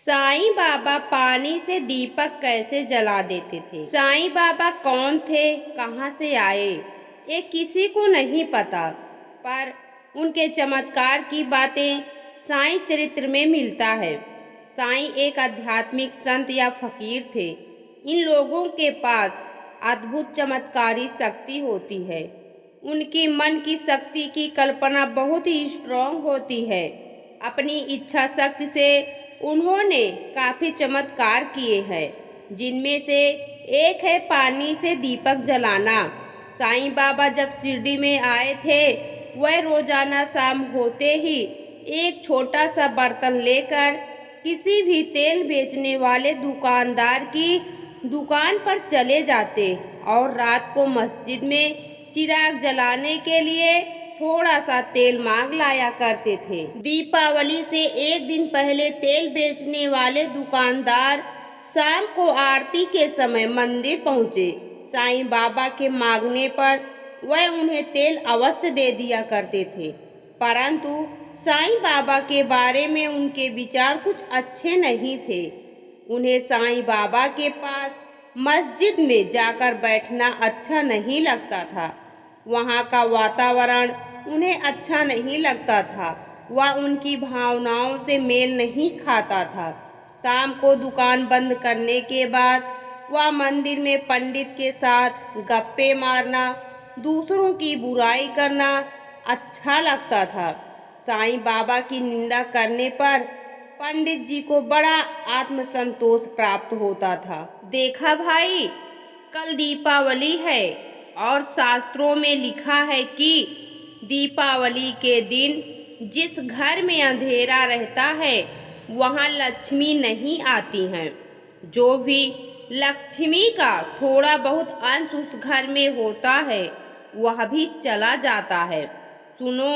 साईं बाबा पानी से दीपक कैसे जला देते थे। साईं बाबा कौन थे, कहाँ से आए, ये किसी को नहीं पता, पर उनके चमत्कार की बातें साईं चरित्र में मिलता है। साईं एक आध्यात्मिक संत या फकीर थे। इन लोगों के पास अद्भुत चमत्कारी शक्ति होती है। उनकी मन की शक्ति की कल्पना बहुत ही स्ट्रॉन्ग होती है। अपनी इच्छा शक्ति से उन्होंने काफ़ी चमत्कार किए हैं, जिनमें से एक है पानी से दीपक जलाना। साईं बाबा जब शिरडी में आए थे, वह रोजाना शाम होते ही एक छोटा सा बर्तन लेकर किसी भी तेल बेचने वाले दुकानदार की दुकान पर चले जाते और रात को मस्जिद में चिराग जलाने के लिए थोड़ा सा तेल मांग लाया करते थे। दीपावली से एक दिन पहले तेल बेचने वाले दुकानदार शाम को आरती के समय मंदिर पहुँचे। साईं बाबा के मांगने पर वह उन्हें तेल अवश्य दे दिया करते थे, परंतु साईं बाबा के बारे में उनके विचार कुछ अच्छे नहीं थे। उन्हें साईं बाबा के पास मस्जिद में जाकर बैठना अच्छा नहीं लगता था। वहाँ का वातावरण उन्हें अच्छा नहीं लगता था। वह उनकी भावनाओं से मेल नहीं खाता था। शाम को दुकान बंद करने के बाद वह मंदिर में पंडित के साथ गप्पे मारना, दूसरों की बुराई करना अच्छा लगता था। साईं बाबा की निंदा करने पर पंडित जी को बड़ा आत्मसंतोष प्राप्त होता था। देखा भाई, कल दीपावली है और शास्त्रों में लिखा है कि दीपावली के दिन जिस घर में अंधेरा रहता है वहाँ लक्ष्मी नहीं आती हैं। जो भी लक्ष्मी का थोड़ा बहुत अंश उस घर में होता है वह भी चला जाता है। सुनो,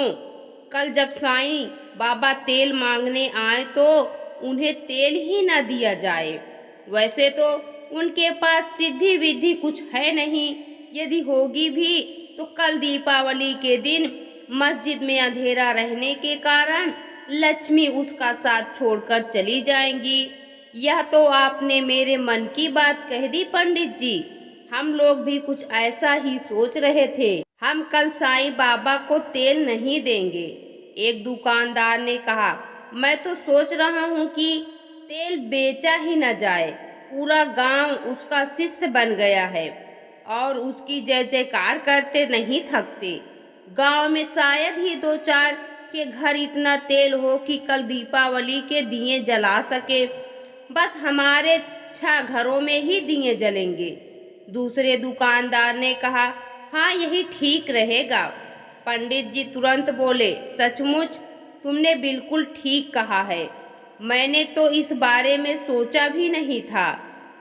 कल जब साईं बाबा तेल मांगने आए तो उन्हें तेल ही न दिया जाए। वैसे तो उनके पास सिद्धि विधि कुछ है नहीं, यदि होगी भी तो कल दीपावली के दिन मस्जिद में अंधेरा रहने के कारण लक्ष्मी उसका साथ छोड़कर चली जाएंगी। यह तो आपने मेरे मन की बात कह दी पंडित जी। हम लोग भी कुछ ऐसा ही सोच रहे थे। हम कल साईं बाबा को तेल नहीं देंगे। एक दुकानदार ने कहा, मैं तो सोच रहा हूँ कि तेल बेचा ही न जाए। पूरा गांव उसका शिष्य बन गया है और उसकी जय जयकार करते नहीं थकते। गांव में शायद ही 2-4 के घर इतना तेल हो कि कल दीपावली के दिए जला सके। बस हमारे 6 घरों में ही दिए जलेंगे। दूसरे दुकानदार ने कहा, हाँ यही ठीक रहेगा। पंडित जी तुरंत बोले, सचमुच तुमने बिल्कुल ठीक कहा है। मैंने तो इस बारे में सोचा भी नहीं था।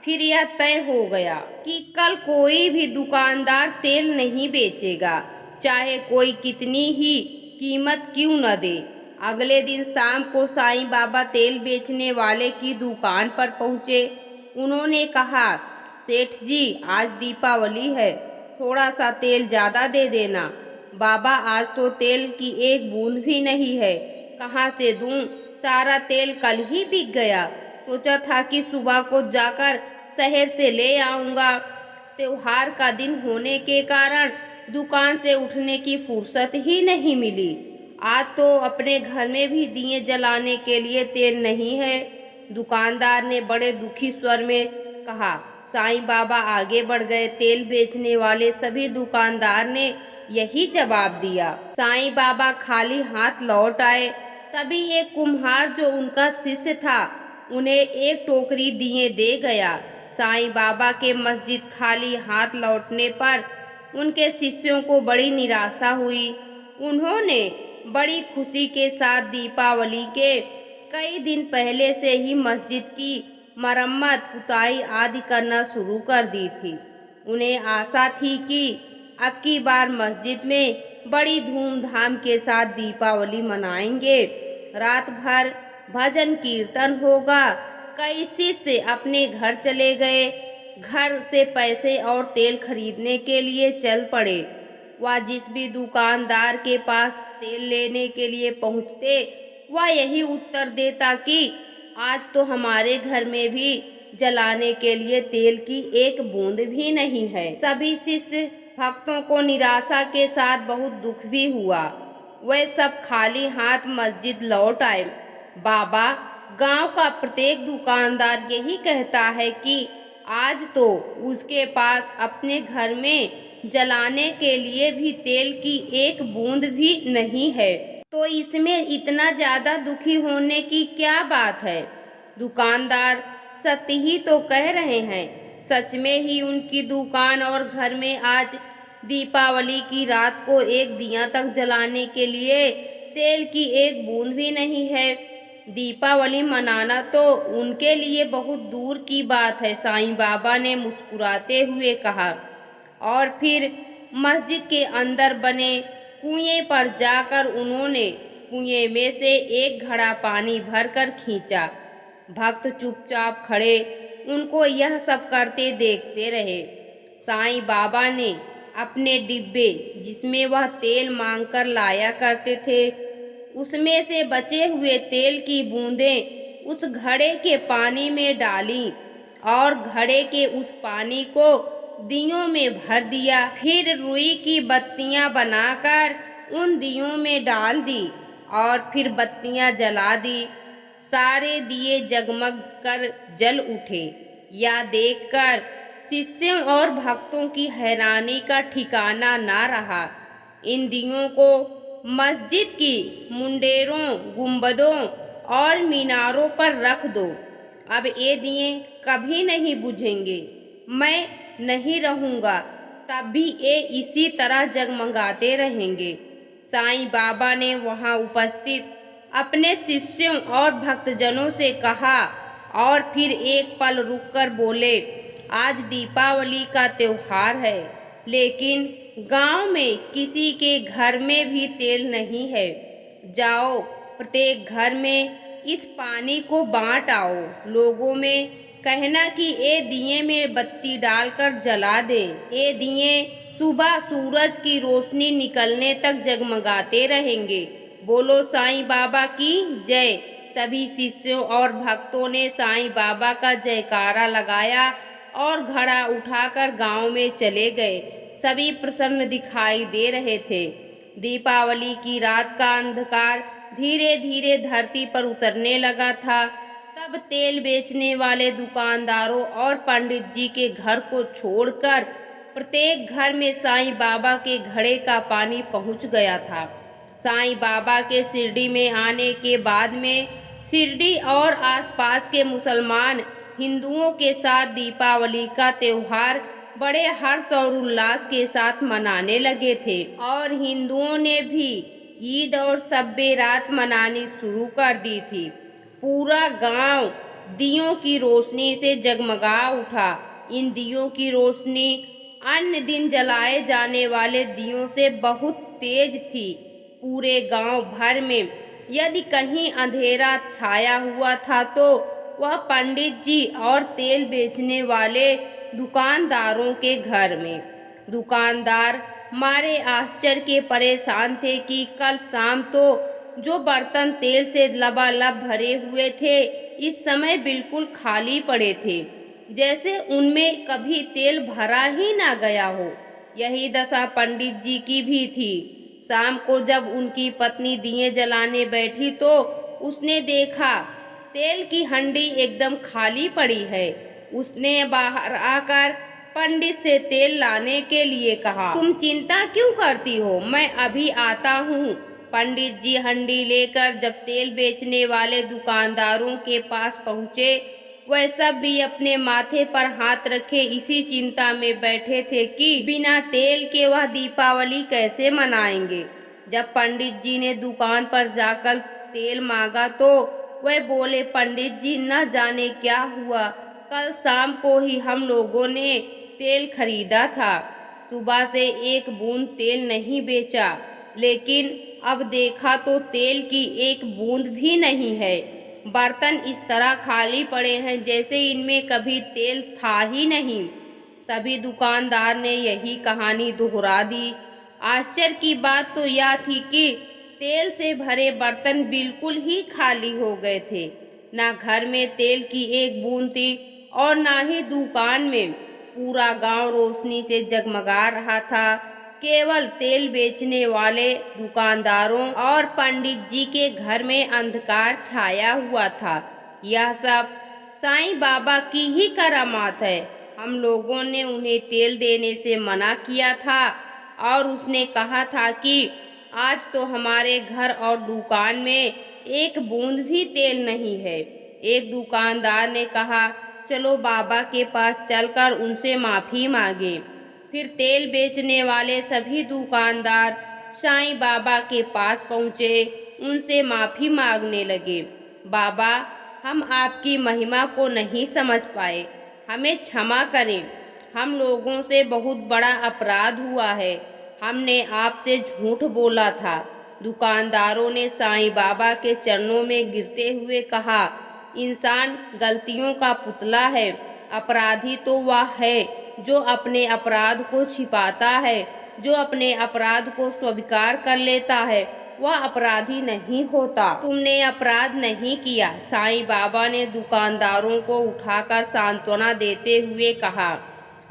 फिर यह तय हो गया कि कल कोई भी दुकानदार तेल नहीं बेचेगा, चाहे कोई कितनी ही कीमत क्यों न दे। अगले दिन शाम को साईं बाबा तेल बेचने वाले की दुकान पर पहुँचे। उन्होंने कहा, सेठ जी आज दीपावली है, थोड़ा सा तेल ज़्यादा दे देना। बाबा आज तो तेल की एक बूंद भी नहीं है, कहाँ से दूँ, सारा तेल कल ही बिक गया। सोचा था कि सुबह को जाकर शहर से ले आऊँगा। त्योहार का दिन होने के कारण दुकान से उठने की फुर्सत ही नहीं मिली। आज तो अपने घर में भी दिए जलाने के लिए तेल नहीं है। दुकानदार ने बड़े दुखी स्वर में कहा। साईं बाबा आगे बढ़ गए। तेल बेचने वाले सभी दुकानदार ने यही जवाब दिया। साईं बाबा खाली हाथ लौट आए। तभी एक कुम्हार जो उनका शिष्य था उन्हें एक टोकरी दिए दे गया। साईं बाबा के मस्जिद खाली हाथ लौटने पर उनके शिष्यों को बड़ी निराशा हुई। उन्होंने बड़ी खुशी के साथ दीपावली के कई दिन पहले से ही मस्जिद की मरम्मत, पुताई आदि करना शुरू कर दी थी। उन्हें आशा थी कि अब की बार मस्जिद में बड़ी धूमधाम के साथ दीपावली मनाएंगे। रात भर भजन कीर्तन होगा। कई शिष्य अपने घर चले गए। घर से पैसे और तेल खरीदने के लिए चल पड़े। वह जिस भी दुकानदार के पास तेल लेने के लिए पहुँचते वह यही उत्तर देता कि आज तो हमारे घर में भी जलाने के लिए तेल की एक बूंद भी नहीं है। सभी शिष्य भक्तों को निराशा के साथ बहुत दुख भी हुआ। वे सब खाली हाथ मस्जिद लौट आए। बाबा, गांव का प्रत्येक दुकानदार यही कहता है कि आज तो उसके पास अपने घर में जलाने के लिए भी तेल की एक बूंद भी नहीं है, तो इसमें इतना ज्यादा दुखी होने की क्या बात है। दुकानदार सत्य ही तो कह रहे हैं। सच में ही उनकी दुकान और घर में आज दीपावली की रात को एक दिया तक जलाने के लिए तेल की एक बूंद भी नहीं है। दीपावली मनाना तो उनके लिए बहुत दूर की बात है, साईं बाबा ने मुस्कुराते हुए कहा। और फिर मस्जिद के अंदर बने कुएं पर जाकर उन्होंने कुएं में से एक घड़ा पानी भरकर खींचा। भक्त चुपचाप खड़े उनको यह सब करते देखते रहे। साईं बाबा ने अपने डिब्बे, जिसमें वह तेल मांगकर लाया करते थे, उसमें से बचे हुए तेल की बूंदें उस घड़े के पानी में डाली और घड़े के उस पानी को दियों में भर दिया। फिर रुई की बत्तियां बनाकर उन दियों में डाल दी और फिर बत्तियां जला दी। सारे दिए जगमग कर जल उठे। यह देखकर शिष्यों और भक्तों की हैरानी का ठिकाना ना रहा। इन दियों को मस्जिद की मुंडेरों, गुंबदों और मीनारों पर रख दो। अब ये दिए कभी नहीं बुझेंगे। मैं नहीं रहूँगा तब भी ये इसी तरह जगमगाते रहेंगे। साईं बाबा ने वहाँ उपस्थित अपने शिष्यों और भक्तजनों से कहा और फिर एक पल रुककर बोले, आज दीपावली का त्योहार है, लेकिन गांव में किसी के घर में भी तेल नहीं है। जाओ, प्रत्येक घर में इस पानी को बांट आओ। लोगों में कहना कि ये दिए में बत्ती डालकर जला दे। ये दिए सुबह सूरज की रोशनी निकलने तक जगमगाते रहेंगे। बोलो साईं बाबा की जय। सभी शिष्यों और भक्तों ने साईं बाबा का जयकारा लगाया और घड़ा उठाकर गांव में चले गए। सभी प्रसन्न दिखाई दे रहे थे। दीपावली की रात का अंधकार धीरे धीरे धरती पर उतरने लगा था। तब तेल बेचने वाले दुकानदारों और पंडित जी के घर को छोड़कर प्रत्येक घर में साईं बाबा के घड़े का पानी पहुंच गया था। साईं बाबा के शिरडी में आने के बाद में शिरडी और आसपास के मुसलमान हिंदुओं के साथ दीपावली का त्योहार बड़े हर्ष और उल्लास के साथ मनाने लगे थे। और हिंदुओं ने भी ईद और शब-ए रात मनानी शुरू कर दी थी। पूरा गांव दियों की रोशनी से जगमगा उठा। इन दियों की रोशनी अन्य दिन जलाए जाने वाले दियों से बहुत तेज थी। पूरे गांव भर में यदि कहीं अंधेरा छाया हुआ था तो वह पंडित जी और तेल बेचने वाले दुकानदारों के घर में। दुकानदार मारे आश्चर्य के परेशान थे कि कल शाम तो जो बर्तन तेल से लबालब भरे हुए थे, इस समय बिल्कुल खाली पड़े थे, जैसे उनमें कभी तेल भरा ही ना गया हो। यही दशा पंडित जी की भी थी। शाम को जब उनकी पत्नी दिए जलाने बैठी तो उसने देखा तेल की हंडी एकदम खाली पड़ी है। उसने बाहर आकर पंडित से तेल लाने के लिए कहा। तुम चिंता क्यों करती हो, मैं अभी आता हूँ। पंडित जी हंडी लेकर जब तेल बेचने वाले दुकानदारों के पास पहुँचे, वह सब भी अपने माथे पर हाथ रखे इसी चिंता में बैठे थे कि बिना तेल के वह दीपावली कैसे मनाएंगे। जब पंडित जी ने दुकान पर जाकर तेल मांगा तो वह बोले, पंडित जी न जाने क्या हुआ, कल शाम को ही हम लोगों ने तेल खरीदा था, सुबह से एक बूंद तेल नहीं बेचा, लेकिन अब देखा तो तेल की एक बूंद भी नहीं है। बर्तन इस तरह खाली पड़े हैं जैसे इनमें कभी तेल था ही नहीं। सभी दुकानदार ने यही कहानी दोहरा दी। आश्चर्य की बात तो यह थी कि तेल से भरे बर्तन बिल्कुल ही खाली हो गए थे। ना घर में तेल की एक बूंद थी और ना ही दुकान में। पूरा गांव रोशनी से जगमगा रहा था। केवल तेल बेचने वाले दुकानदारों और पंडित जी के घर में अंधकार छाया हुआ था। यह सब साईं बाबा की ही करामात है। हम लोगों ने उन्हें तेल देने से मना किया था और उसने कहा था कि आज तो हमारे घर और दुकान में एक बूंद भी तेल नहीं है। एक दुकानदार ने कहा, चलो बाबा के पास चलकर उनसे माफ़ी मांगे। फिर तेल बेचने वाले सभी दुकानदार साईं बाबा के पास पहुँचे, उनसे माफ़ी मांगने लगे। बाबा, हम आपकी महिमा को नहीं समझ पाए, हमें क्षमा करें। हम लोगों से बहुत बड़ा अपराध हुआ है। हमने आपसे झूठ बोला था। दुकानदारों ने साईं बाबा के चरणों में गिरते हुए कहा, इंसान गलतियों का पुतला है। अपराधी तो वह है जो अपने अपराध को छिपाता है। जो अपने अपराध को स्वीकार कर लेता है वह अपराधी नहीं होता। तुमने अपराध नहीं किया, साईं बाबा ने दुकानदारों को उठाकर सांत्वना देते हुए कहा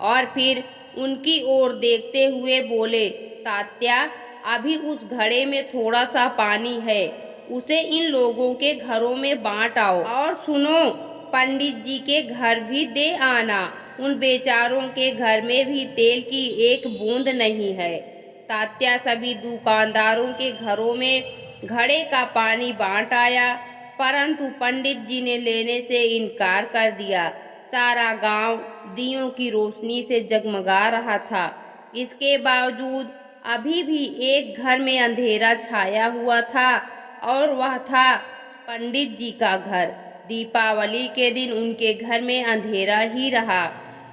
और फिर उनकी ओर देखते हुए बोले, तात्या, अभी उस घड़े में थोड़ा सा पानी है, उसे इन लोगों के घरों में बांट आओ। और सुनो, पंडित जी के घर भी दे आना। उन बेचारों के घर में भी तेल की एक बूंद नहीं है। तात्या सभी दुकानदारों के घरों में घड़े का पानी बांट आया, परंतु पंडित जी ने लेने से इनकार कर दिया। सारा गांव दियों की रोशनी से जगमगा रहा था। इसके बावजूद अभी भी एक घर में अंधेरा छाया हुआ था और वह था पंडित जी का घर। दीपावली के दिन उनके घर में अंधेरा ही रहा।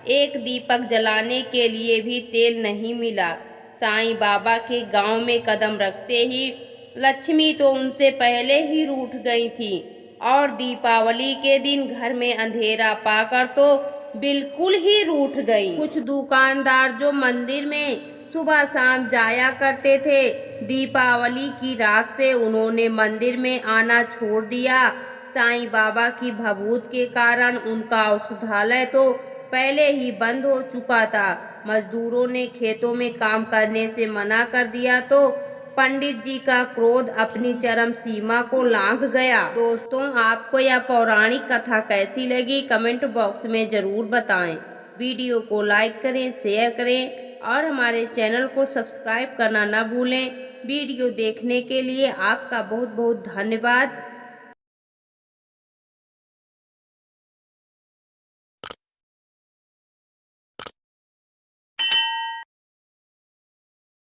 एक दीपक जलाने के लिए भी तेल नहीं मिला। साईं बाबा के गांव में कदम रखते ही लक्ष्मी तो उनसे पहले ही रूठ गई थी और दीपावली के दिन घर में अंधेरा पाकर तो बिल्कुल ही रूठ गई। कुछ दुकानदार जो मंदिर में सुबह शाम जाया करते थे, दीपावली की रात से उन्होंने मंदिर में आना छोड़ दिया। साईं बाबा की भभूत के कारण उनका औषधालय तो पहले ही बंद हो चुका था। मजदूरों ने खेतों में काम करने से मना कर दिया तो पंडित जी का क्रोध अपनी चरम सीमा को लांघ गया। दोस्तों, आपको यह पौराणिक कथा कैसी लगी कमेंट बॉक्स में ज़रूर बताएं। वीडियो को लाइक करें, शेयर करें और हमारे चैनल को सब्सक्राइब करना न भूलें। वीडियो देखने के लिए आपका बहुत बहुत धन्यवाद।